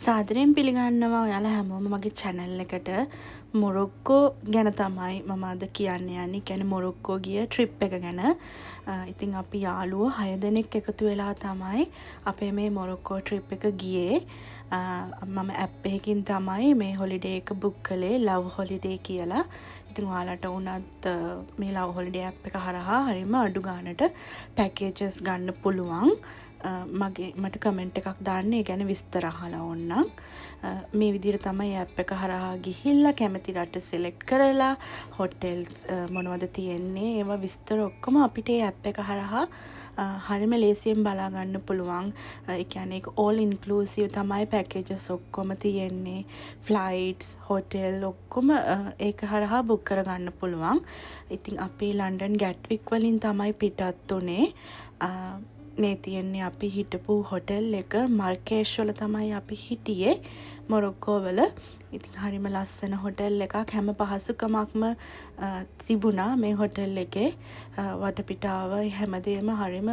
සාදරයෙන් පිළිගන්නවා ඔයාලා හැමෝම මගේ channel එකට. මොරොක්කෝ ගැන තමයි මම අද කියන්න යන්නේ. කියන්නේ මොරොක්කෝ ගිය trip එක ගැන. ඉතින් අපි යාළුවෝ 6 දෙනෙක් එකතු වෙලා තමයි අපේ මේ මොරොක්කෝ trip එක ගියේ. මම app එකකින් තමයි මේ holiday එක book කළේ love holiday කියලා. ඉතින් ඔයාලට උනත් මේ love holiday app එක හරහා හරිම අඩු ගාණට packages ගන්න පුළුවන්. මට කමෙන්ට් එකක් දාන්න ඒ ගැන විස්තර අහලා ඕන්නම්. මේ විදිහට තමයි ඇප් එක හරහා ගිහිල්ලා කැමති රට සිලෙක්ට් කරලා හොටෙල්ස් මොනවද තියෙන්නේ ඒවා විස්තර ඔක්කොම අපිට ඒ ඇප් එක හරහා හරිම ලේසියෙන් බලා ගන්න පුළුවන්. ඒ කියන්නේ ඒක all inclusive තමයි පැකේජස් ඔක්කොම තියෙන්නේ. ෆ්ලයිට්ස්, හොටෙල් ඔක්කොම ඒක හරහා බුක් කරගන්න පුළුවන්. ඉතින් අපි ලන්ඩන් ගැට්වික් වලින් තමයි පිටත් උනේ. මේ තියෙන්නේ අපි හිටපු හොටෙල් එක මර්කේෂ් වල තමයි අපි හිටියේ මොරොක්කෝ වල. ඉතින් හරිම ලස්සන හොටෙල් එකක්. හැම පහසුකමක්ම තිබුණා මේ හොටෙල් එකේ. වටපිටාව හැමදේම හරිම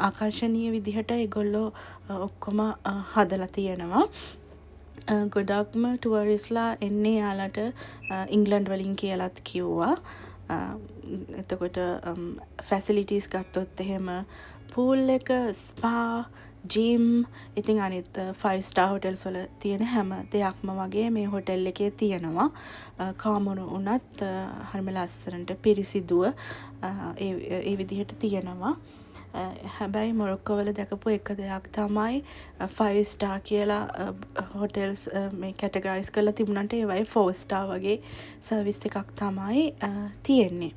ආකර්ෂණීය විදිහට ඒගොල්ලෝ ඔක්කොම හදලා තියෙනවා. ගොඩක්ම ටුවරිස්ලා එන්නේ යාලට ඉංග්ලන්ඩ් වලින් කියලාත් කිව්වා. එතකොට ෆැසිලිටිස් ගත්තොත් එහෙම පූල් එක, ස්පා, ජිම්, ඉතින් අනිත් 5 star hotels වල තියෙන හැම දෙයක්ම වගේ මේ හොටෙල් එකේ තියෙනවා. කාමර උනත් හරිම ලස්සනට පිරිසිදුව ඒ විදිහට තියෙනවා. හැබැයි මොරොක්කෝ වල දැකපු එක දෙයක් තමයි 5 star කියලා හොටෙල්ස් මේ කැටගරයිස් කරලා තිබුණාට ඒවයි 4 star වගේ සර්විස් එකක් තමයි තියෙන්නේ.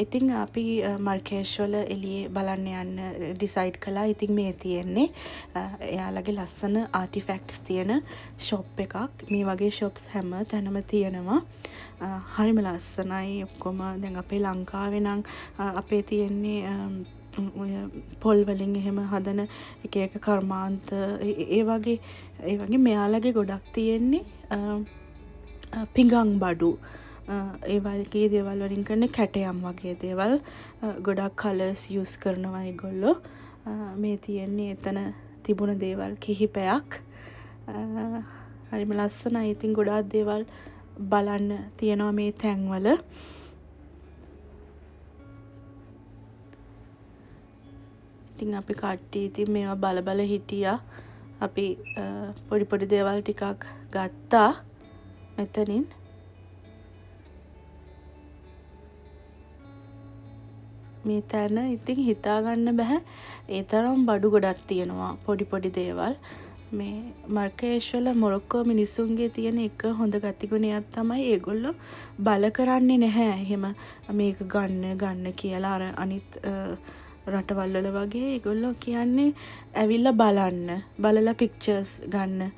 ඉතින් අපි මර්කේෂ් වල එළියේ බලන්න යන්න ඩිසයිඩ් කළා. ඉතින් මේ තියෙන්නේ එයාලගේ ලස්සන ආටිෆැක්ට්ස් තියෙන ෂොප් එකක්. මේ වගේ ෂොප්ස් හැම තැනම තියෙනවා. හරිම ලස්සනයි ඔක්කොම. දැන් අපේ ලංකාවේ නම් අපේ තියෙන්නේ පොල් වලින් එහෙම හදන එක එක කර්මාන්ත ඒ වගේ මෙයාලගේ ගොඩක් තියෙන්නේ පිඟන් බඩු ඒ වගේ දේවල් වලින් කරන කැටයම් වගේ දේවල් ගොඩක් කලර්ස් යූස් කරනවා ඒගොල්ලෝ. මේ තියෙන්නේ එතන තිබුණ දේවල් කිහිපයක්. හරිම ලස්සනයි. ඉතින් ගොඩාක් දේවල් බලන්න තියෙනවා මේ තැන්වල. ඉතින් අපි කට්ටිය ඉතින් මේවා බල හිටියා. අපි පොඩි දේවල් ටිකක් ගත්තා මෙතනින්. මේ තැන ඉතින් හිතාගන්න බෑ. ඒ තරම් බඩු ගොඩක් තියෙනවා පොඩි දේවල්. මේ මර්කේෂ් වල මොරොක්කෝ මිනිස්සුන්ගේ තියෙන එක හොඳ ගතිගුණයක් තමයි ඒගොල්ලෝ බල කරන්නේ නැහැ. එහෙම මේක ගන්න කියලා අර අනිත් රටවල් වල වගේ ඒගොල්ලෝ කියන්නේ ඇවිල්ලා බලලා පික්චර්ස් ගන්න,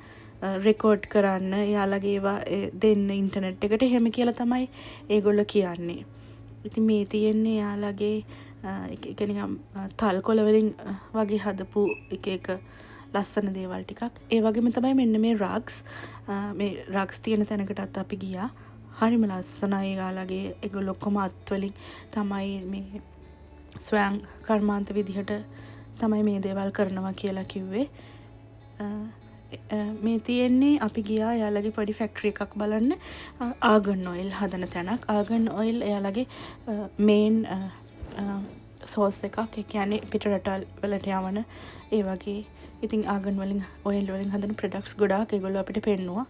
රෙකෝඩ් කරන්න, එයාලගේ ඒවා දෙන්න ඉන්ටර්නෙට් එකට එහෙම කියලා තමයි ඒගොල්ලෝ කියන්නේ. ඉතින් මේ තියෙන්නේ යාළගේ එක නිකම් තල්කොළ වලින් වගේ හදපු එක ලස්සන දේවල් ටිකක්. ඒ වගේම තමයි මෙන්න මේ රග්ස්. මේ රග්ස් තියෙන තැනකටත් අපි ගියා. හරිම ලස්සනයි යාළගේ. ඒගොල්ලෝ ඔක්කොම අත් වලින් තමයි මේ ස්වයං කර්මාන්ත විදිහට තමයි මේ දේවල් කරනවා කියලා කිව්වේ. මේ තියෙන්නේ අපි ගියා එයාලගේ පොඩි ෆැක්ටරි එකක් බලන්න. ආගන් ඔයිල් හදන තැනක්. ආගන් ඔයිල් එයාලගේ මේන් සෝස් එකක්. ඒ කියන්නේ පිට රටවල් වලට යවන ඒ වගේ. ඉතින් ආගන් වලින් ඔයිල් වලින් හදන ප්‍රොඩක්ට්ස් ගොඩාක් ඒගොල්ලෝ අපිට පෙන්නුවා.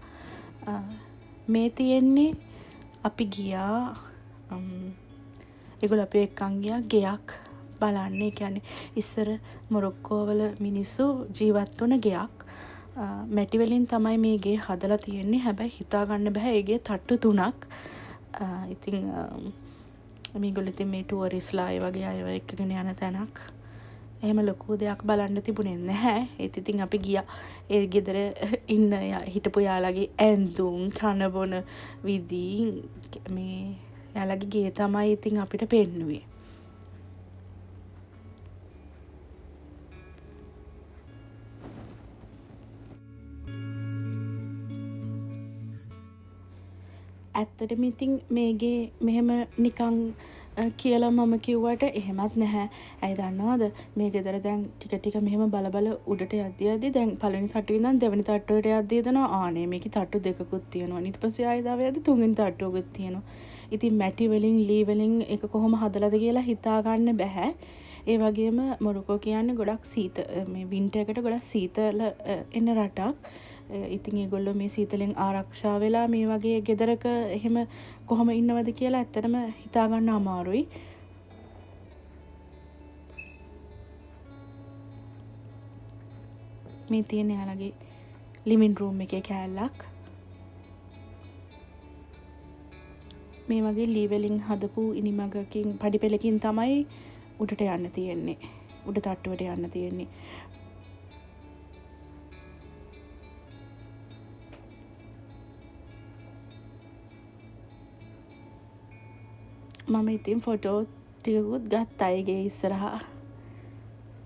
මේ තියෙන්නේ අපි ගියා ඒගොල්ලෝ අපි එක්කන් ගියා ගෙයක් බලන්න. ඒ කියන්නේ ඉස්සර මොරොක්කෝ වල මිනිස්සු ජීවත් වුණ ගෙයක්. මැටි වලින් තමයි මේ ගේ හදලා තියෙන්නේ. හැබැයි හිතා ගන්න බෑ ඒ ගේ තට්ටු 3ක්. ඉතින් මේගොල්ලෝ ඉතින් මේ ටුවරිස්ලා ඒ වගේ අයව එක්කගෙන යන තැනක්. එහෙම ලොකු දෙයක් බලන්න තිබුණේ නැහැ. ඒත් ඉතින් අපි ගියා. ඒ ගෙදර ඉන්න හිටපු යාළගේ ඇඳුම්, කන බොන විදි මේ යාළගේ ගේ තමයි ඉතින් අපිට පෙන්නුවේ. ඇත්තටම ඉතින් මේගේ මෙහෙම නිකන් කියලා මම කිව්වට එහෙමත් නැහැ. ඇයි දන්නවද මේ ගෙදර දැන් ටික ටික මෙහෙම බල බල උඩට යද්දී දැන් පළවෙනි තට්ටුවේ ඉඳන් දෙවෙනි තට්ටුවට යද්දී දෙනවා ආනේ මේකේ තට්ටු දෙකකුත් තියෙනවා. ඊට පස්සේ ආයෙ දාව යද්දී තුන්වෙනි තට්ටුවකුත් තියෙනවා. ඉතින් මැටි වලින් ලී වලින් එක කොහොම හදලාද කියලා හිතා ගන්න බෑ. ඒ වගේම මොරොකෝ කියන්නේ ගොඩක් මේ වින්ටර් එකට ගොඩක් සීතල එන රටක්. ඉතින් ඒගොල්ලෝ මේ සීතලෙන් ආරක්ෂා වෙලා මේ වගේ ගෙදරක එහෙම කොහොම ඉන්නවද කියලා ඇත්තටම හිතා ගන්න අමාරුයි. මේ තියෙන යාළගේ ලිවිං රූම් එකේ කෑල්ලක්. මේ වගේ ලී වලින් හදපු ඉනිමගකින් පඩිපෙළකින් තමයි උඩට යන්න තියෙන්නේ. උඩ තට්ටුවට යන්න තියෙන්නේ. මම ඉතින් ෆොටෝ ටිකකුත් ගත්තා ඒගේ ඉස්සරහා.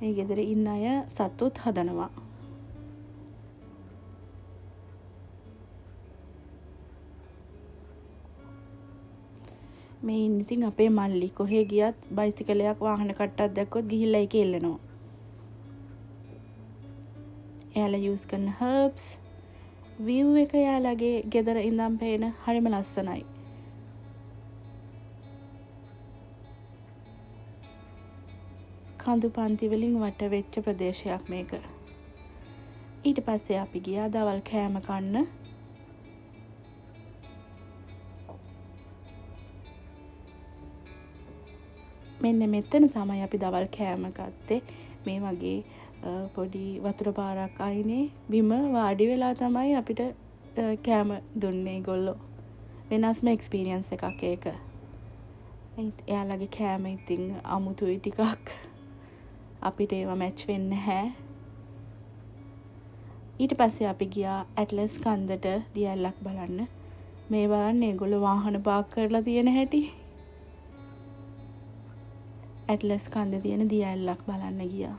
ඒ ගෙදර ඉන්න අය සතුත් හදනවා. මේ ඉතින් අපේ මල්ලි කොහේ ගියත් බයිසිකලයක් වාහන කට්ටක් දැක්කොත් ගිහිල්ලා ඒකේ එල්ලනවා. එයාලා යූස් කරන හර්බ්ස් view එක එයාලගේ ගෙදර ඉඳන් පේන හරිම ලස්සනයි. කඳු පන්ති වලින් වට වෙච්ච ප්‍රදේශයක් මේක. ඊට පස්සේ අපි ගියා දවල් කෑම කන්න. මෙන්න මෙතන තමයි අපි දවල් කෑම ගත්තේ. මේ වගේ පොඩි වතුර පාරක් අයිනේ බිම වාඩි වෙලා තමයි අපිට කෑම දුන්නේ ඒගොල්ලෝ. වෙනස්ම එක්ස්පීරියන්ස් එකක් ඒක. එයාලගේ කෑම ඉතින් අමුතුයි ටිකක්. අපිට ඒවා මැච් වෙන්නේ නැහැ. ඊට පස්සේ අපි ගියා ඇට්ලස් කන්දට දියැලක් බලන්න. මේ බලන්න ඒගොල්ලෝ වාහන පාක් කරලා තියෙන හැටි. ඇට්ලස් කන්දේ තියෙන දියැලක් බලන්න ගියා.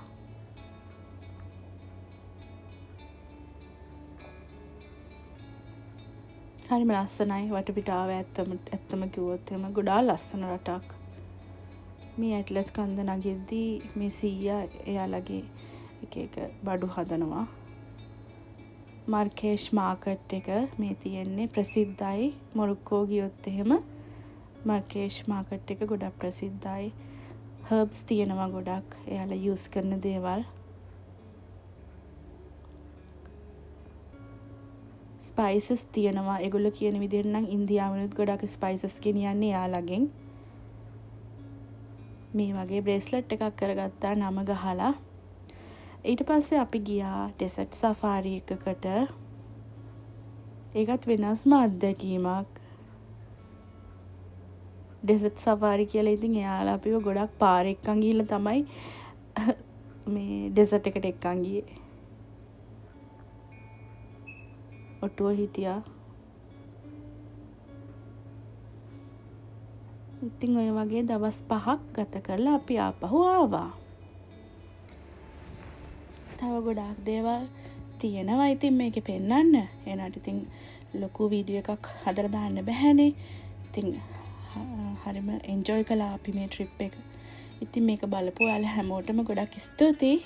හරිම ලස්සනයි වටපිටාව ඇත්තම කිව්වොත් එහෙම ගොඩාක් ලස්සන රටක්. මේ ඇට්ලස් කන්ද නගිද්දී මේ සීයා එයාලගේ එක බඩු හදනවා. මර්කේෂ් මාකට් එක මේ තියෙන්නේ ප්‍රසිද්ධයි. මොරොක්කෝ ගියොත් එහෙම මර්කේෂ් මාකට් එක ගොඩක් ප්‍රසිද්ධයි. හර්බ්ස් තියෙනවා ගොඩක්. එයාලා යූස් කරන දේවල්. ස්පයිසස් තියෙනවා. ඒගොල්ලෝ කියන විදිහට නම් ඉන්දියාවෙනුත් ගොඩක් ස්පයිසස් ගෙනියන්නේ එයාලගෙන්. මේ වගේ බ්‍රේස්ලට් එකක් කරගත්තා නම ගහලා. ඊට පස්සේ අපි ගියා ඩෙසර්ට් සෆාරි එකකට. ඒකත් වෙනස්ම අත්දැකීමක්. ඩෙසර්ට් සෆාරි කියලා ඉතින් එයාලා අපිව ගොඩක් පාර එක්කන් ගිහිල්ලා තමයි මේ ඩෙසර්ට් එකට එක්කන් ගියේ. ඔටුව හිටියා. ඉතින් ඔය වගේ දවස් 5ක් ගත කරලා අපි ආපහු ආවා. තව ගොඩාක් දේවල් තියෙනවා ඉතින් මේකේ පෙන්නන්න. එනට ඉතින් ලොකු වීඩියෝ එකක් හදලා දාන්න බැහැනේ. ඉතින් හරිම එන්ජොයි කළා අපි මේ ට්‍රිප් එක. ඉතින් මේක බලපු ඔයාලා හැමෝටම ගොඩක් ස්තුතියි.